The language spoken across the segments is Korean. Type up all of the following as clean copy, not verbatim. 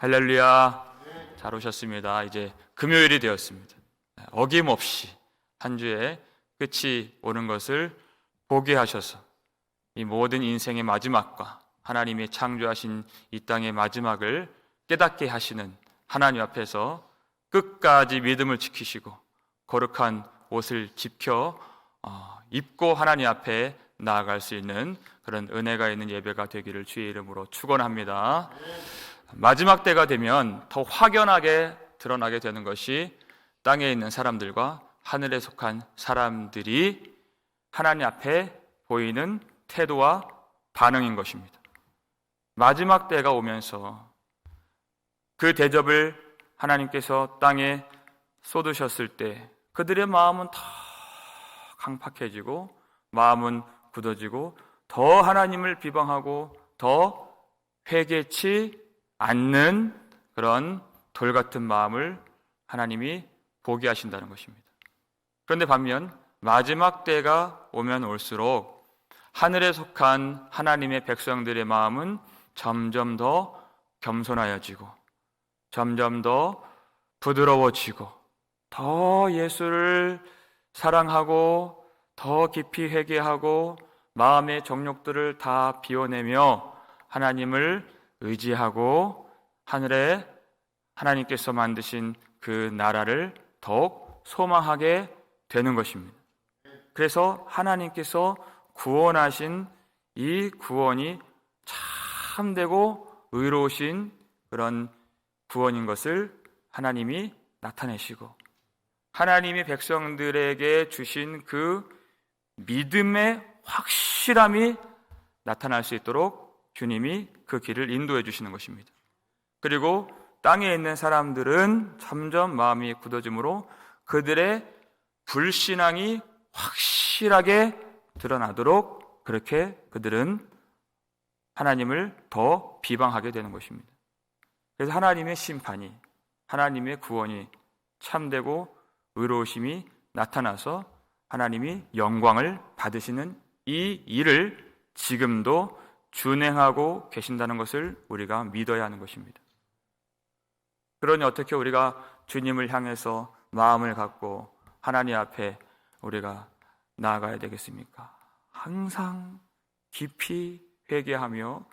할렐루야. 잘 오셨습니다. 이제 금요일이 되었습니다. 어김없이 한 주의 끝이 오는 것을 보게 하셔서 이 모든 인생의 마지막과 하나님이 창조하신 이 땅의 마지막을 깨닫게 하시는 하나님 앞에서 끝까지 믿음을 지키시고 거룩한 옷을 지켜 입고 하나님 앞에 나아갈 수 있는 그런 은혜가 있는 예배가 되기를 주의 이름으로 축원합니다. 마지막 때가 되면 더 확연하게 드러나게 되는 것이 땅에 있는 사람들과 하늘에 속한 사람들이 하나님 앞에 보이는 태도와 반응인 것입니다. 마지막 때가 오면서 그 대접을 하나님께서 땅에 쏟으셨을 때 그들의 마음은 더 강팍해지고 마음은 굳어지고 더 하나님을 비방하고 더 회개치 않는 그런 돌 같은 마음을 하나님이 보게 하신다는 것입니다. 그런데 반면 마지막 때가 오면 올수록 하늘에 속한 하나님의 백성들의 마음은 점점 더 겸손하여지고 점점 더 부드러워지고 더 예수를 사랑하고 더 깊이 회개하고 마음의 정욕들을 다 비워내며 하나님을 의지하고 하늘에 하나님께서 만드신 그 나라를 더욱 소망하게 되는 것입니다. 그래서 하나님께서 구원하신 이 구원이 참되고 의로우신 그런 구원인 것을 하나님이 나타내시고 하나님이 백성들에게 주신 그 믿음의 확실함이 나타날 수 있도록 주님이 그 길을 인도해 주시는 것입니다. 그리고 땅에 있는 사람들은 점점 마음이 굳어지므로 그들의 불신앙이 확실하게 드러나도록 그렇게 그들은 하나님을 더 비방하게 되는 것입니다. 그래서 하나님의 심판이, 하나님의 구원이 참되고 의로우심이 나타나서 하나님이 영광을 받으시는 이 일을 지금도 준행하고 계신다는 것을 우리가 믿어야 하는 것입니다. 그러니 어떻게 우리가 주님을 향해서 마음을 갖고 하나님 앞에 우리가 나아가야 되겠습니까? 항상 깊이 회개하며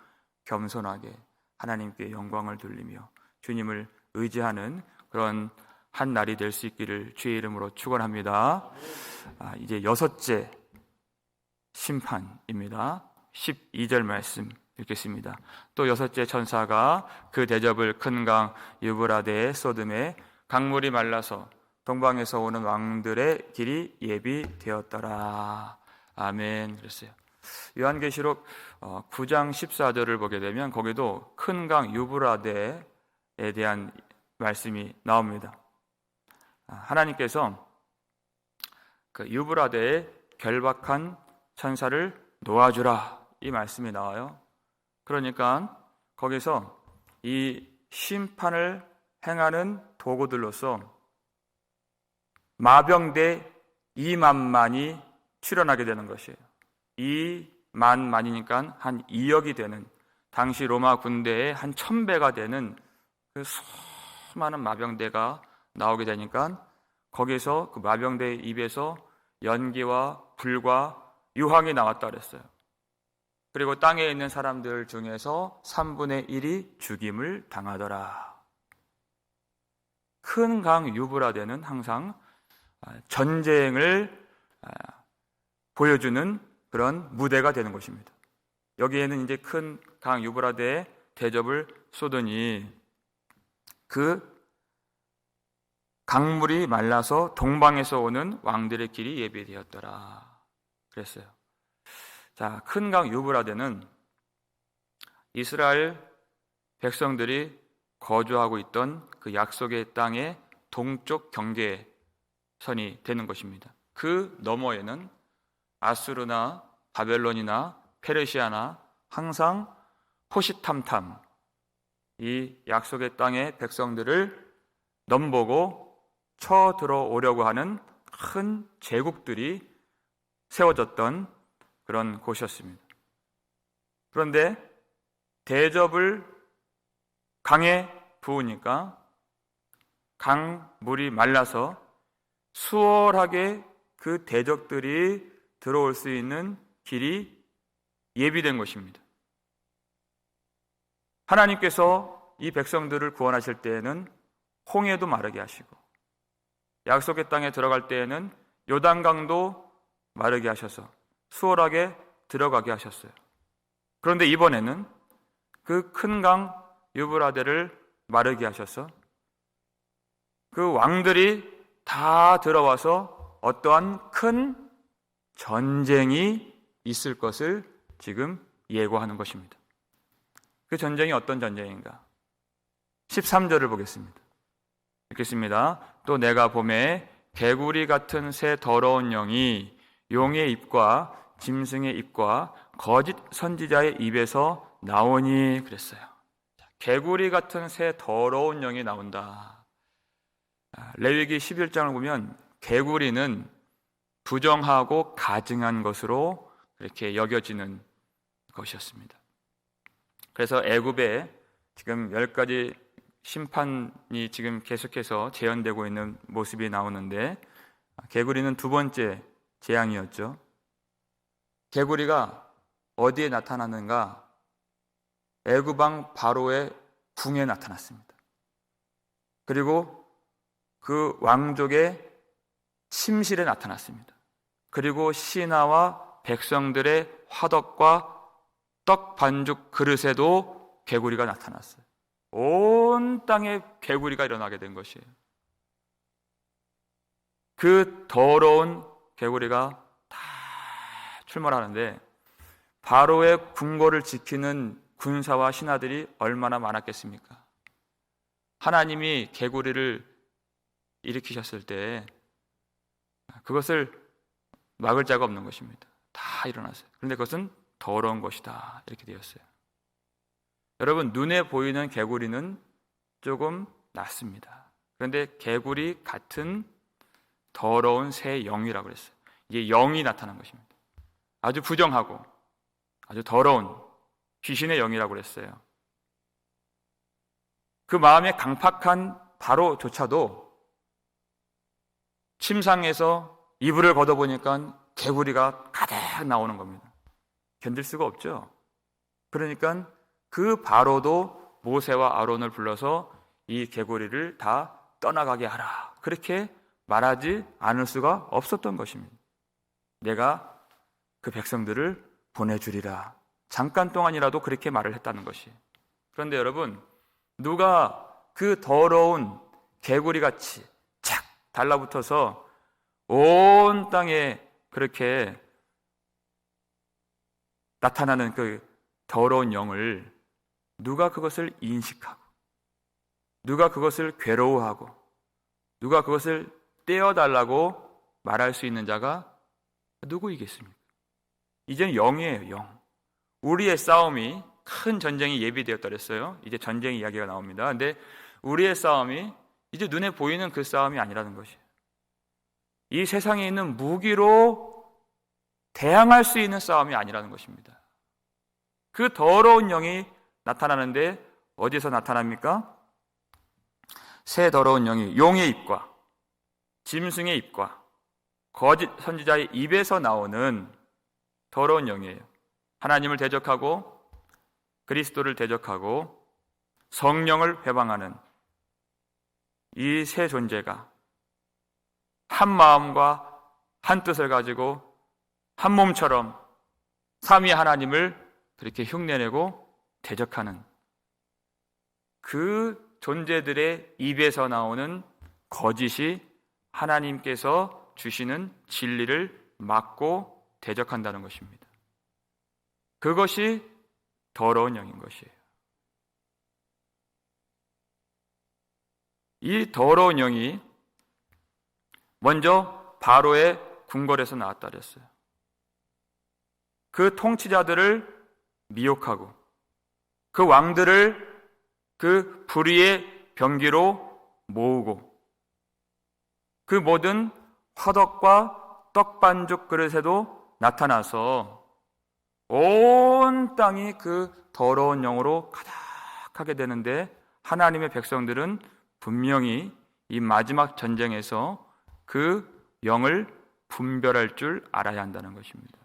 겸손하게 하나님께 영광을 돌리며 주님을 의지하는 그런 한 날이 될 수 있기를 주의 이름으로 축원합니다. 이제 6째 심판입니다. 12절 말씀 읽겠습니다. 또 6째 천사가 그 대접을 큰 강 유브라데에 쏟음에 강물이 말라서 동방에서 오는 왕들의 길이 예비되었더라. 아멘. 그랬어요. 요한계시록 9장 14절을 보게 되면 거기도 큰 강 유브라데에 대한 말씀이 나옵니다. 하나님께서 그 유브라데에 결박한 천사를 놓아주라, 이 말씀이 나와요. 그러니까 거기서 이 심판을 행하는 도구들로서 마병대 2만만이 출현하게 되는 것이에요. 2만만이니까 한 2억이 되는, 당시 로마 군대의 한 1000배가 되는 그 수많은 마병대가 나오게 되니까 거기서 그 마병대의 입에서 연기와 불과 유황이 나왔다 그랬어요. 그리고 땅에 있는 사람들 중에서 3분의 1이 죽임을 당하더라. 큰 강 유브라데는 항상 전쟁을 보여주는 그런 무대가 되는 것입니다. 여기에는 이제 큰 강 유브라데에 대접을 쏟으니 그 강물이 말라서 동방에서 오는 왕들의 길이 예비되었더라 그랬어요. 자, 큰 강 유브라데는 이스라엘 백성들이 거주하고 있던 그 약속의 땅의 동쪽 경계선이 되는 것입니다. 그 너머에는 아수르나 바벨론이나 페르시아나 항상 호시탐탐 이 약속의 땅의 백성들을 넘보고 쳐들어오려고 하는 큰 제국들이 세워졌던 그런 곳이었습니다. 그런데 대접을 강에 부으니까 강물이 말라서 수월하게 그 대적들이 들어올 수 있는 길이 예비된 것입니다. 하나님께서 이 백성들을 구원하실 때에는 홍해도 마르게 하시고 약속의 땅에 들어갈 때에는 요단강도 마르게 하셔서 수월하게 들어가게 하셨어요. 그런데 이번에는 그 큰 강 유브라데를 마르게 하셔서 그 왕들이 다 들어와서 어떠한 큰 전쟁이 있을 것을 지금 예고하는 것입니다. 그 전쟁이 어떤 전쟁인가? 13절을 보겠습니다. 읽겠습니다. 또 내가 봄에 개구리 같은 새 더러운 영이 용의 입과 짐승의 입과 거짓 선지자의 입에서 나오니 그랬어요. 개구리 같은 새 더러운 영이 나온다. 레위기 11장을 보면 개구리는 부정하고 가증한 것으로 그렇게 여겨지는 것이었습니다. 그래서 애굽에 지금 10가지 심판이 지금 계속해서 재현되고 있는 모습이 나오는데 개구리는 두 번째 재앙이었죠. 개구리가 어디에 나타났는가? 애굽왕 바로의 궁에 나타났습니다. 그리고 그 왕족의 침실에 나타났습니다. 그리고 신하와 백성들의 화덕과 떡 반죽 그릇에도 개구리가 나타났어요. 온 땅에 개구리가 일어나게 된 것이에요. 그 더러운 개구리가 다 출몰하는데 바로의 궁궐을 지키는 군사와 신하들이 얼마나 많았겠습니까? 하나님이 개구리를 일으키셨을 때 그것을 막을 자가 없는 것입니다. 다 일어났어요. 그런데 그것은 더러운 것이다 이렇게 되었어요. 여러분, 눈에 보이는 개구리는 조금 낫습니다. 그런데 개구리 같은 더러운 새 영이라고 그랬어요. 이게 영이 나타난 것입니다. 아주 부정하고 아주 더러운 귀신의 영이라고 그랬어요. 그 마음에 강팍한 바로조차도 침상에서 이불을 걷어보니까 개구리가 가득 나오는 겁니다. 견딜 수가 없죠. 그러니까 그 바로도 모세와 아론을 불러서 이 개구리를 다 떠나가게 하라. 그렇게 말하지 않을 수가 없었던 것입니다. 내가 그 백성들을 보내주리라. 잠깐 동안이라도 그렇게 말을 했다는 것이. 그런데 여러분, 누가 그 더러운 개구리같이 착 달라붙어서 온 땅에 그렇게 나타나는 그 더러운 영을 누가 그것을 인식하고 누가 그것을 괴로워하고 누가 그것을 떼어달라고 말할 수 있는 자가 누구이겠습니까? 이제는 영이에요, 영. 우리의 싸움이 큰 전쟁이 예비되었다 그랬어요. 이제 전쟁 이야기가 나옵니다. 근데 우리의 싸움이 이제 눈에 보이는 그 싸움이 아니라는 것이에요. 이 세상에 있는 무기로 대항할 수 있는 싸움이 아니라는 것입니다. 그 더러운 영이 나타나는데 어디서 나타납니까? 새 더러운 영이 용의 입과 짐승의 입과 거짓 선지자의 입에서 나오는 더러운 영이에요. 하나님을 대적하고 그리스도를 대적하고 성령을 회방하는 이 세 존재가 한 마음과 한 뜻을 가지고 한 몸처럼 삼위 하나님을 그렇게 흉내내고 대적하는 그 존재들의 입에서 나오는 거짓이 하나님께서 주시는 진리를 막고 대적한다는 것입니다. 그것이 더러운 영인 것이에요. 이 더러운 영이 먼저 바로의 궁궐에서 나왔다 그랬어요. 그 통치자들을 미혹하고 그 왕들을 그 불의의 병기로 모으고 그 모든 화덕과 떡반죽 그릇에도 나타나서 온 땅이 그 더러운 영으로 가득하게 되는데 하나님의 백성들은 분명히 이 마지막 전쟁에서 그 영을 분별할 줄 알아야 한다는 것입니다.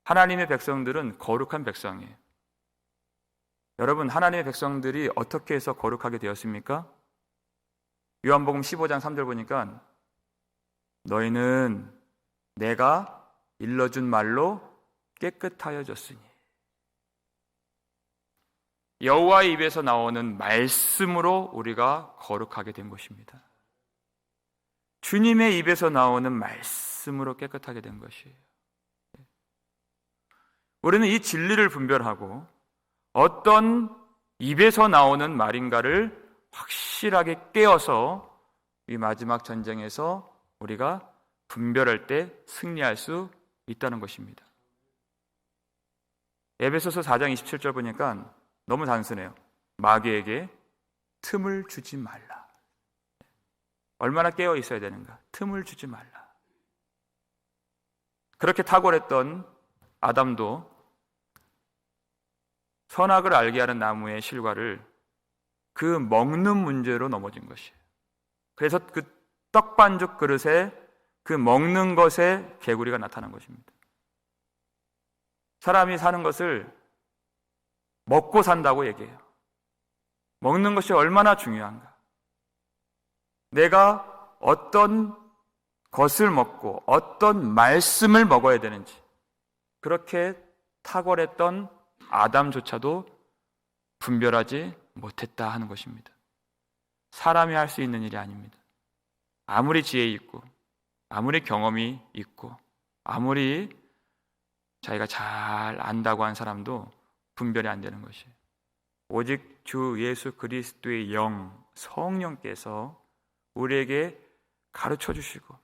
하나님의 백성들은 거룩한 백성이에요. 여러분, 하나님의 백성들이 어떻게 해서 거룩하게 되었습니까? 요한복음 15장 3절 보니까 너희는 내가 일러준 말로 깨끗하여졌으니, 여호와의 입에서 나오는 말씀으로 우리가 거룩하게 된 것입니다. 주님의 입에서 나오는 말씀으로 깨끗하게 된 것이에요. 우리는 이 진리를 분별하고 어떤 입에서 나오는 말인가를 확실하게 깨어서 이 마지막 전쟁에서 우리가 분별할 때 승리할 수 있다는 것입니다. 에베소서 4장 27절 보니까 너무 단순해요. 마귀에게 틈을 주지 말라. 얼마나 깨어 있어야 되는가? 틈을 주지 말라. 그렇게 탁월했던 아담도 선악을 알게 하는 나무의 실과를 그 먹는 문제로 넘어진 것이에요. 그래서 그 떡반죽 그릇에 그 먹는 것에 개구리가 나타난 것입니다. 사람이 사는 것을 먹고 산다고 얘기해요. 먹는 것이 얼마나 중요한가. 내가 어떤 것을 먹고 어떤 말씀을 먹어야 되는지, 그렇게 탁월했던 아담조차도 분별하지 못했다 하는 것입니다. 사람이 할 수 있는 일이 아닙니다. 아무리 지혜 있고 아무리 경험이 있고 아무리 자기가 잘 안다고 한 사람도 분별이 안 되는 것이에요. 오직 주 예수 그리스도의 영, 성령께서 우리에게 가르쳐 주시고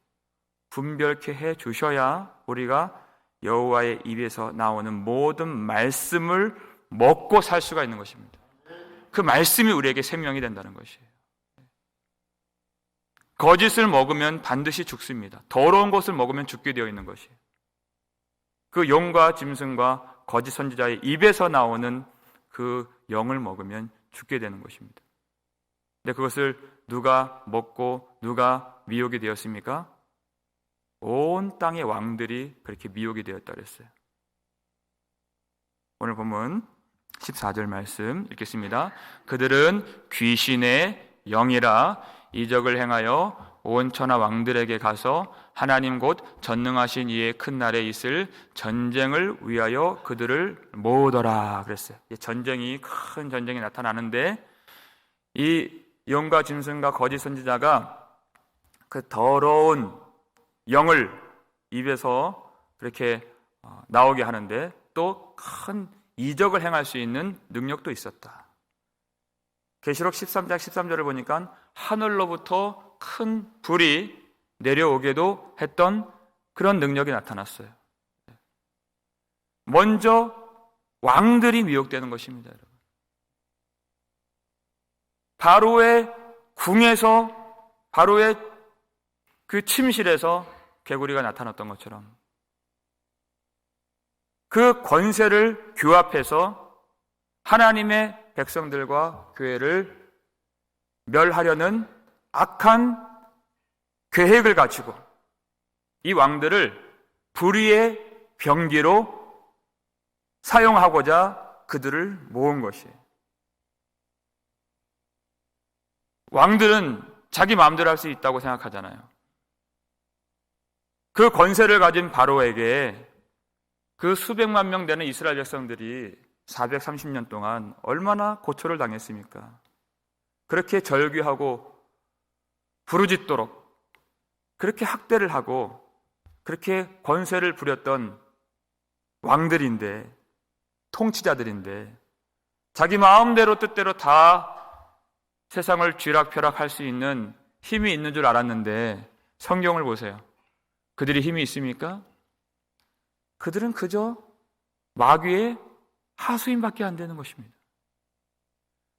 분별케 해 주셔야 우리가 여호와의 입에서 나오는 모든 말씀을 먹고 살 수가 있는 것입니다. 그 말씀이 우리에게 생명이 된다는 것이에요. 거짓을 먹으면 반드시 죽습니다. 더러운 것을 먹으면 죽게 되어 있는 것이에요. 그 용과 짐승과 거짓 선지자의 입에서 나오는 그 영을 먹으면 죽게 되는 것입니다. 근데 그것을 누가 먹고 누가 미혹이 되었습니까? 온 땅의 왕들이 그렇게 미혹이 되었다 그랬어요. 오늘 본문 14절 말씀 읽겠습니다. 그들은 귀신의 영이라 이적을 행하여 온 천하 왕들에게 가서 하나님 곧 전능하신 이의 큰 날에 있을 전쟁을 위하여 그들을 모으더라 그랬어요. 전쟁이, 큰 전쟁이 나타나는데 이 영과 짐승과 거짓 선지자가 그 더러운 영을 입에서 그렇게 나오게 하는데 또 큰 이적을 행할 수 있는 능력도 있었다. 계시록 13장 13절을 보니까 하늘로부터 큰 불이 내려오게도 했던 그런 능력이 나타났어요. 먼저 왕들이 미혹되는 것입니다, 여러분. 바로의 궁에서, 바로의 그 침실에서 개구리가 나타났던 것처럼 그 권세를 규합해서 하나님의 백성들과 교회를 멸하려는 악한 계획을 가지고 이 왕들을 불의의 병기로 사용하고자 그들을 모은 것이에요. 왕들은 자기 마음대로 할 수 있다고 생각하잖아요. 그 권세를 가진 바로에게 그 수백만 명 되는 이스라엘 백성들이 430년 동안 얼마나 고초를 당했습니까? 그렇게 절규하고 부르짖도록 그렇게 학대를 하고 그렇게 권세를 부렸던 왕들인데, 통치자들인데 자기 마음대로 뜻대로 다 세상을 쥐락펴락할 수 있는 힘이 있는 줄 알았는데 성경을 보세요. 그들이 힘이 있습니까? 그들은 그저 마귀의 하수인밖에 안 되는 것입니다.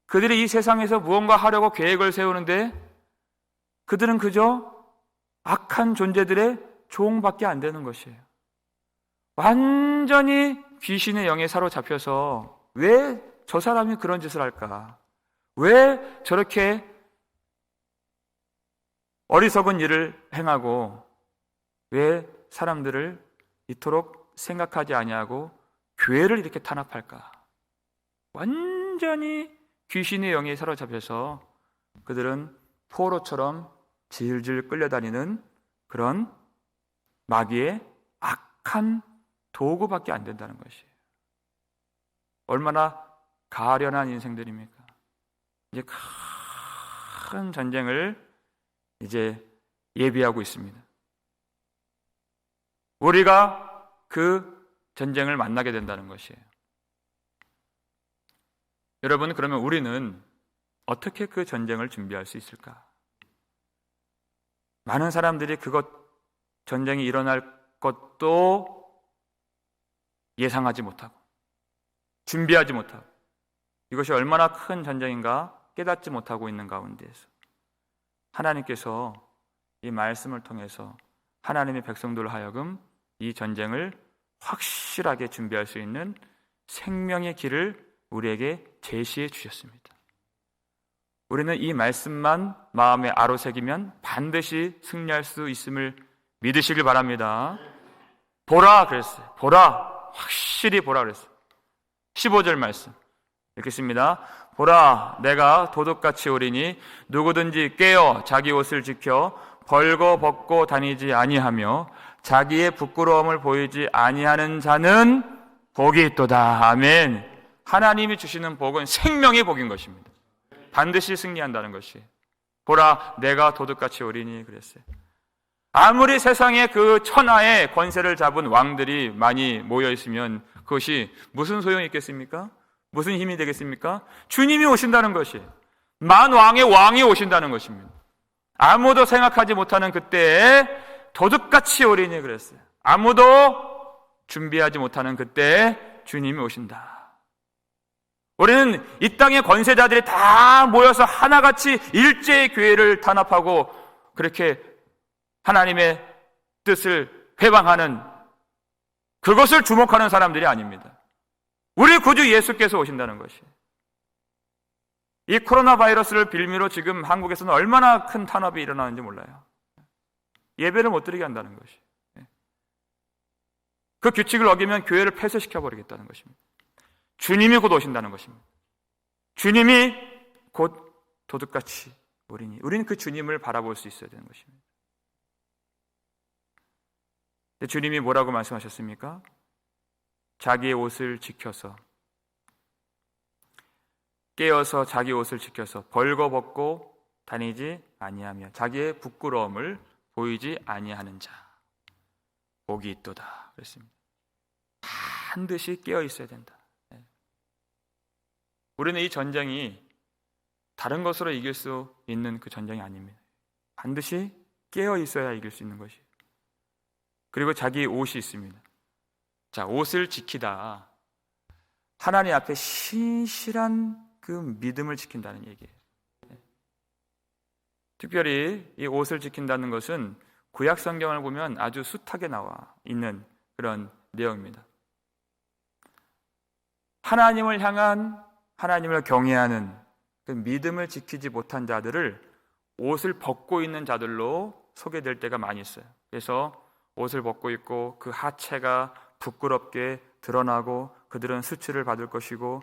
그들이 이 세상에서 무언가 하려고 계획을 세우는데 그들은 그저 악한 존재들의 종밖에 안 되는 것이에요. 완전히 귀신의 영에 사로잡혀서 왜 저 사람이 그런 짓을 할까? 왜 저렇게 어리석은 일을 행하고 왜 사람들을 이토록 생각하지 아니하고 교회를 이렇게 탄압할까? 완전히 귀신의 영에 사로잡혀서 그들은 포로처럼 질질 끌려다니는 그런 마귀의 악한 도구밖에 안 된다는 것이에요. 얼마나 가련한 인생들입니까? 이제 큰 전쟁을 이제 예비하고 있습니다. 우리가 그 전쟁을 만나게 된다는 것이에요. 여러분, 그러면 우리는 어떻게 그 전쟁을 준비할 수 있을까? 많은 사람들이 전쟁이 일어날 것도 예상하지 못하고 준비하지 못하고 이것이 얼마나 큰 전쟁인가 깨닫지 못하고 있는 가운데에서 하나님께서 이 말씀을 통해서 하나님의 백성들로 하여금 이 전쟁을 확실하게 준비할 수 있는 생명의 길을 우리에게 제시해 주셨습니다. 우리는 이 말씀만 마음에 아로새기면 반드시 승리할 수 있음을 믿으시길 바랍니다. 보라 그랬어요. 보라, 확실히 보라 그랬어요. 15절 말씀 읽겠습니다. 보라, 내가 도둑같이 오리니 누구든지 깨어 자기 옷을 지켜 벌거벗고 다니지 아니하며 자기의 부끄러움을 보이지 아니하는 자는 복이 있도다. 아멘. 하나님이 주시는 복은 생명의 복인 것입니다. 반드시 승리한다는 것이. 보라, 내가 도둑같이 오리니 그랬어요. 아무리 세상에 그 천하의 권세를 잡은 왕들이 많이 모여 있으면 그것이 무슨 소용이 있겠습니까? 무슨 힘이 되겠습니까? 주님이 오신다는 것이, 만왕의 왕이 오신다는 것입니다. 아무도 생각하지 못하는 그때에 도둑같이 오리니 그랬어요. 아무도 준비하지 못하는 그때에 주님이 오신다. 우리는 이 땅의 권세자들이 다 모여서 하나같이 일제히 교회를 탄압하고 그렇게 하나님의 뜻을 회방하는 그것을 주목하는 사람들이 아닙니다. 우리 구주 예수께서 오신다는 것이. 이 코로나 바이러스를 빌미로 지금 한국에서는 얼마나 큰 탄압이 일어나는지 몰라요. 예배를 못 드리게 한다는 것이. 그 규칙을 어기면 교회를 폐쇄시켜버리겠다는 것입니다. 주님이 곧 오신다는 것입니다. 주님이 곧 도둑같이 오리니 우리는 그 주님을 바라볼 수 있어야 되는 것입니다. 근데 주님이 뭐라고 말씀하셨습니까? 자기의 옷을 지켜서 깨어서 자기 옷을 지켜서 벌거벗고 다니지 아니하며 자기의 부끄러움을 보이지 아니하는 자 복이 있도다 그랬습니다. 반드시 깨어 있어야 된다. 우리는 이 전쟁이 다른 것으로 이길 수 있는 그 전쟁이 아닙니다. 반드시 깨어 있어야 이길 수 있는 것이. 그리고 자기 옷이 있습니다. 자, 옷을 지키다. 하나님 앞에 신실한 그 믿음을 지킨다는 얘기예요. 특별히 이 옷을 지킨다는 것은 구약 성경을 보면 아주 숱하게 나와 있는 그런 내용입니다. 하나님을 향한 하나님을 경외하는 그 믿음을 지키지 못한 자들을 옷을 벗고 있는 자들로 소개될 때가 많이 있어요. 그래서 옷을 벗고 있고 그 하체가 부끄럽게 드러나고 그들은 수치를 받을 것이고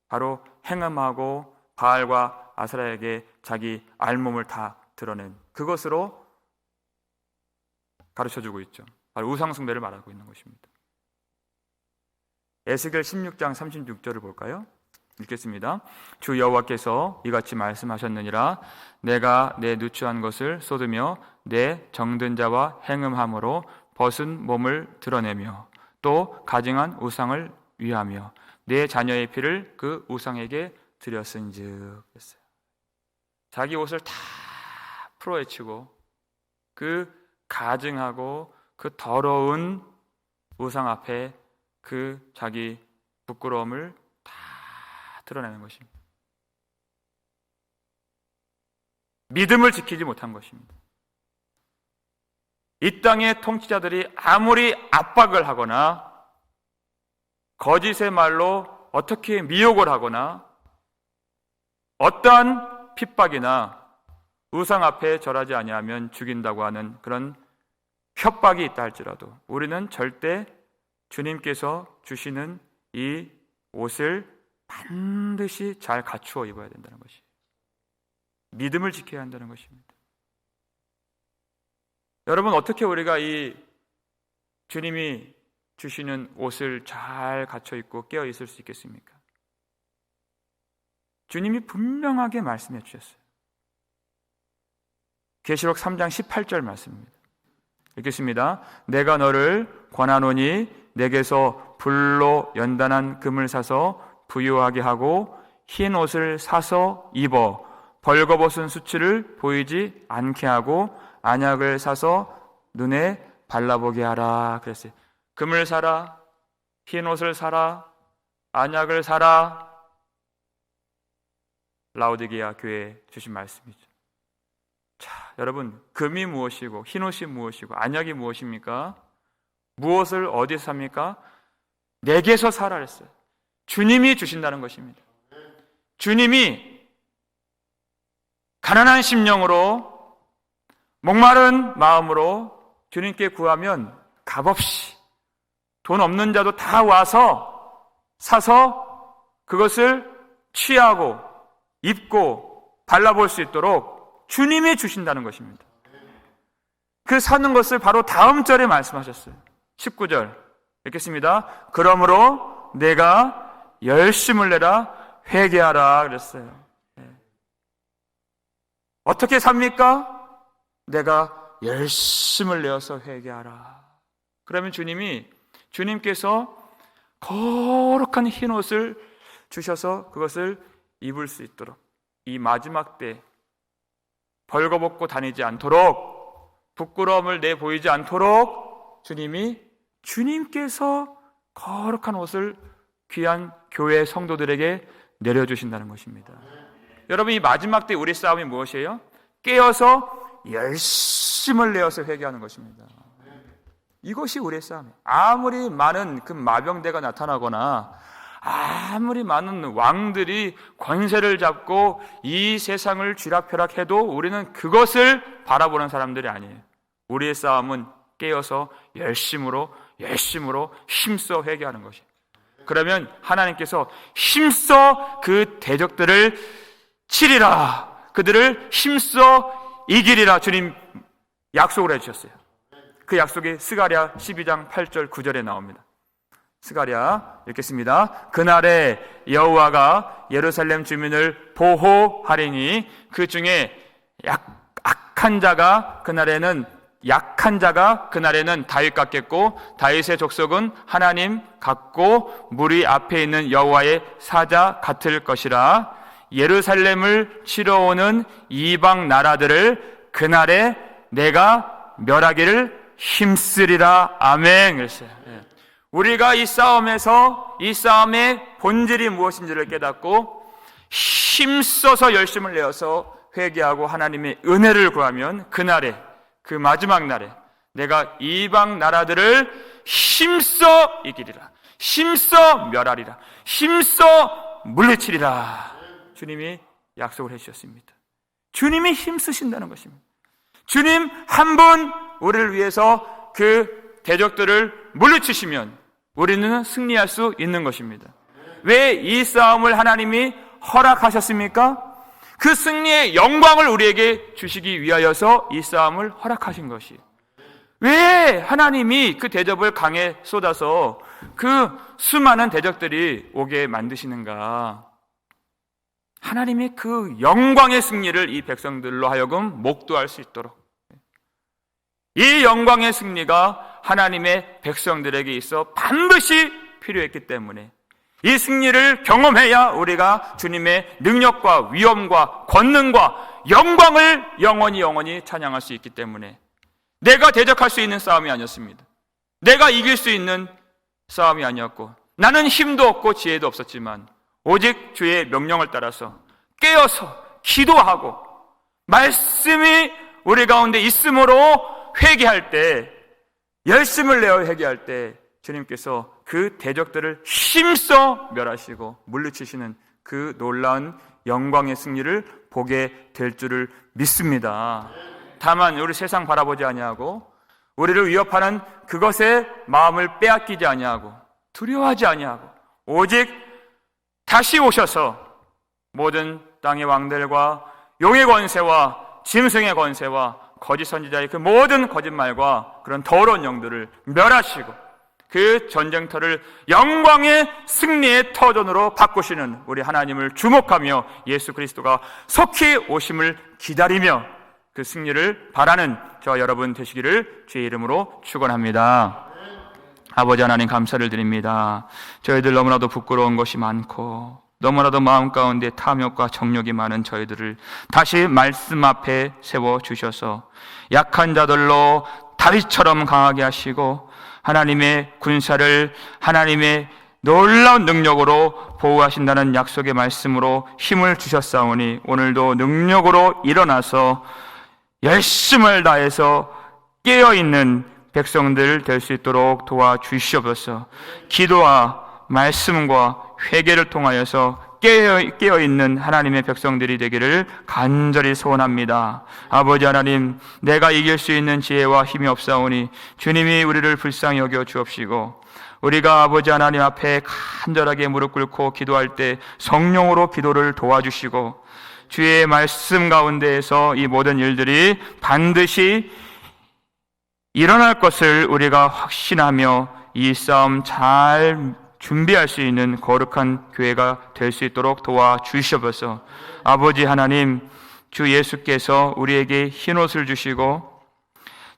바로 행음하고 바알과 아세라에게 자기 알몸을 다 드러낸 그것으로 가르쳐주고 있죠. 바로 우상숭배를 말하고 있는 것입니다. 에스겔 16장 36절을 볼까요? 읽겠습니다. 주 여호와께서 이같이 말씀하셨느니라. 내가 내 누추한 것을 쏟으며 내 정든 자와 행음함으로 벗은 몸을 드러내며 또 가증한 우상을 위하며 내 자녀의 피를 그 우상에게 드렸은즉 했어요. 자기 옷을 다 풀어헤치고 그 가증하고 그 더러운 우상 앞에 그 자기 부끄러움을 다 드러내는 것입니다. 믿음을 지키지 못한 것입니다. 이 땅의 통치자들이 아무리 압박을 하거나 거짓의 말로 어떻게 미혹을 하거나 어떠한 핍박이나 우상 앞에 절하지 아니하면 죽인다고 하는 그런 협박이 있다 할지라도 우리는 절대 주님께서 주시는 이 옷을 반드시 잘 갖추어 입어야 된다는 것이, 믿음을 지켜야 한다는 것입니다. 여러분, 어떻게 우리가 이 주님이 주시는 옷을 잘 갖춰 입고 깨어 있을 수 있겠습니까? 주님이 분명하게 말씀해 주셨어요. 계시록 3장 18절 말씀입니다. 읽겠습니다. 내가 너를 권하노니 내게서 불로 연단한 금을 사서 부유하게 하고 흰 옷을 사서 입어 벌거벗은 수치를 보이지 않게 하고 안약을 사서 눈에 발라보게 하라 그랬어요. 금을 사라, 흰 옷을 사라, 안약을 사라. 라오디게아 교회에 주신 말씀이죠. 자, 여러분, 금이 무엇이고 흰 옷이 무엇이고 안약이 무엇입니까? 무엇을 어디서 삽니까? 내게서 사라 했어요. 주님이 주신다는 것입니다. 주님이 가난한 심령으로 목마른 마음으로 주님께 구하면 값없이 돈 없는 자도 다 와서 사서 그것을 취하고 입고 발라볼 수 있도록 주님이 주신다는 것입니다. 그 사는 것을 바로 다음 절에 말씀하셨어요. 19절 읽겠습니다. 그러므로 내가 열심을 내라 회개하라 그랬어요. 어떻게 삽니까? 내가 열심을 내어서 회개하라. 그러면 주님께서 거룩한 흰 옷을 주셔서 그것을 입을 수 있도록, 이 마지막 때 벌거벗고 다니지 않도록, 부끄러움을 내보이지 않도록 주님께서 거룩한 옷을 귀한 교회 성도들에게 내려주신다는 것입니다. 여러분, 이 마지막 때 우리 싸움이 무엇이에요? 깨어서 열심을 내어서 회개하는 것입니다. 이것이 우리의 싸움이에요. 아무리 많은 그 마병대가 나타나거나 아무리 많은 왕들이 권세를 잡고 이 세상을 쥐락펴락해도 우리는 그것을 바라보는 사람들이 아니에요. 우리의 싸움은 깨어서 열심으로 힘써 회개하는 것이에요. 그러면 하나님께서 힘써 그 대적들을 치리라, 그들을 힘써 이기리라 주님 약속을 해주셨어요. 그 약속이 스가랴 12장 8절 9절에 나옵니다. 스가랴 읽겠습니다. 그날에 여호와가 예루살렘 주민을 보호하리니 그 중에 약한 자가 그날에는 다윗 같겠고 다윗의 족속은 하나님 같고 무리 앞에 있는 여호와의 사자 같을 것이라. 예루살렘을 치러 오는 이방 나라들을 그날에 내가 멸하기를 힘쓰리라. 아멘. 그랬어요. 우리가 이 싸움의 본질이 무엇인지를 깨닫고 힘써서 열심을 내어서 회개하고 하나님의 은혜를 구하면 그날에, 그 마지막 날에 내가 이방 나라들을 힘써 이기리라, 힘써 멸하리라, 힘써 물리치리라. 주님이 약속을 해주셨습니다. 주님이 힘쓰신다는 것입니다. 주님 한 분 우리를 위해서 그 대적들을 물리치시면 우리는 승리할 수 있는 것입니다. 왜 이 싸움을 하나님이 허락하셨습니까? 그 승리의 영광을 우리에게 주시기 위하여서 이 싸움을 허락하신 것이에요. 왜 하나님이 그 대접을 강에 쏟아서 그 수많은 대적들이 오게 만드시는가? 하나님이 그 영광의 승리를 이 백성들로 하여금 목도할 수 있도록, 이 영광의 승리가 하나님의 백성들에게 있어 반드시 필요했기 때문에 이 승리를 경험해야 우리가 주님의 능력과 위엄과 권능과 영광을 영원히 찬양할 수 있기 때문에 내가 대적할 수 있는 싸움이 아니었습니다. 내가 이길 수 있는 싸움이 아니었고 나는 힘도 없고 지혜도 없었지만 오직 주의 명령을 따라서 깨어서 기도하고 말씀이 우리 가운데 있으므로 회개할 때, 열심을 내어 회개할 때 주님께서 그 대적들을 힘써 멸하시고 물리치시는 그 놀라운 영광의 승리를 보게 될 줄을 믿습니다. 다만 우리 세상 바라보지 아니하고 우리를 위협하는 그것에 마음을 빼앗기지 아니하고 두려워하지 아니하고 오직 다시 오셔서 모든 땅의 왕들과 용의 권세와 짐승의 권세와 거짓 선지자의 그 모든 거짓말과 그런 더러운 영들을 멸하시고 그 전쟁터를 영광의 승리의 터전으로 바꾸시는 우리 하나님을 주목하며 예수 그리스도가 속히 오심을 기다리며 그 승리를 바라는 저와 여러분 되시기를 주의 이름으로 축원합니다. 아버지 하나님 감사를 드립니다. 저희들 너무나도 부끄러운 것이 많고 너무나도 마음 가운데 탐욕과 정욕이 많은 저희들을 다시 말씀 앞에 세워주셔서 약한 자들로 다윗처럼 강하게 하시고 하나님의 군사를 하나님의 놀라운 능력으로 보호하신다는 약속의 말씀으로 힘을 주셨사오니 오늘도 능력으로 일어나서 열심을 다해서 깨어있는 백성들 될 수 있도록 도와주시옵소서. 기도와 말씀과 회개를 통하여서 깨어있는 하나님의 백성들이 되기를 간절히 소원합니다. 아버지 하나님, 내가 이길 수 있는 지혜와 힘이 없사오니 주님이 우리를 불쌍히 여겨 주옵시고 우리가 아버지 하나님 앞에 간절하게 무릎 꿇고 기도할 때 성령으로 기도를 도와주시고 주의 말씀 가운데에서 이 모든 일들이 반드시 일어날 것을 우리가 확신하며 이 싸움 잘 준비할 수 있는 거룩한 교회가 될 수 있도록 도와주시옵소서. 아버지 하나님, 주 예수께서 우리에게 흰옷을 주시고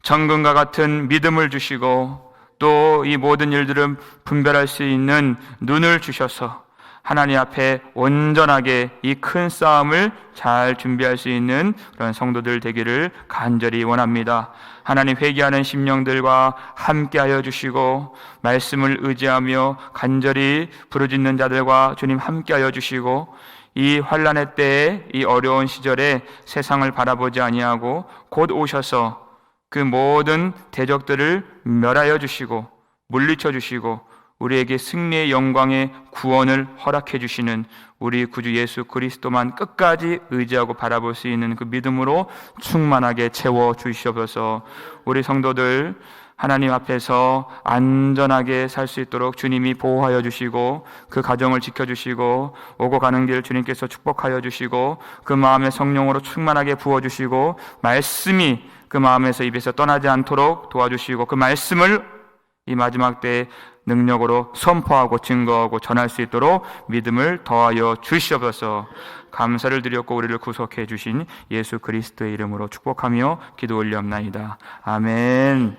정금과 같은 믿음을 주시고 또 이 모든 일들을 분별할 수 있는 눈을 주셔서 하나님 앞에 온전하게 이 큰 싸움을 잘 준비할 수 있는 그런 성도들 되기를 간절히 원합니다. 하나님, 회개하는 심령들과 함께하여 주시고 말씀을 의지하며 간절히 부르짖는 자들과 주님 함께하여 주시고 이 환난의 때에 이 어려운 시절에 세상을 바라보지 아니하고 곧 오셔서 그 모든 대적들을 멸하여 주시고 물리쳐 주시고 우리에게 승리의 영광의 구원을 허락해 주시는 우리 구주 예수 그리스도만 끝까지 의지하고 바라볼 수 있는 그 믿음으로 충만하게 채워 주시옵소서. 우리 성도들 하나님 앞에서 안전하게 살 수 있도록 주님이 보호하여 주시고 그 가정을 지켜주시고 오고 가는 길 주님께서 축복하여 주시고 그 마음에 성령으로 충만하게 부어주시고 말씀이 그 마음에서 입에서 떠나지 않도록 도와주시고 그 말씀을 이 마지막 때에 능력으로 선포하고 증거하고 전할 수 있도록 믿음을 더하여 주시옵소서. 감사를 드렸고 우리를 구속해 주신 예수 그리스도의 이름으로 축복하며 기도 올리옵나이다. 아멘.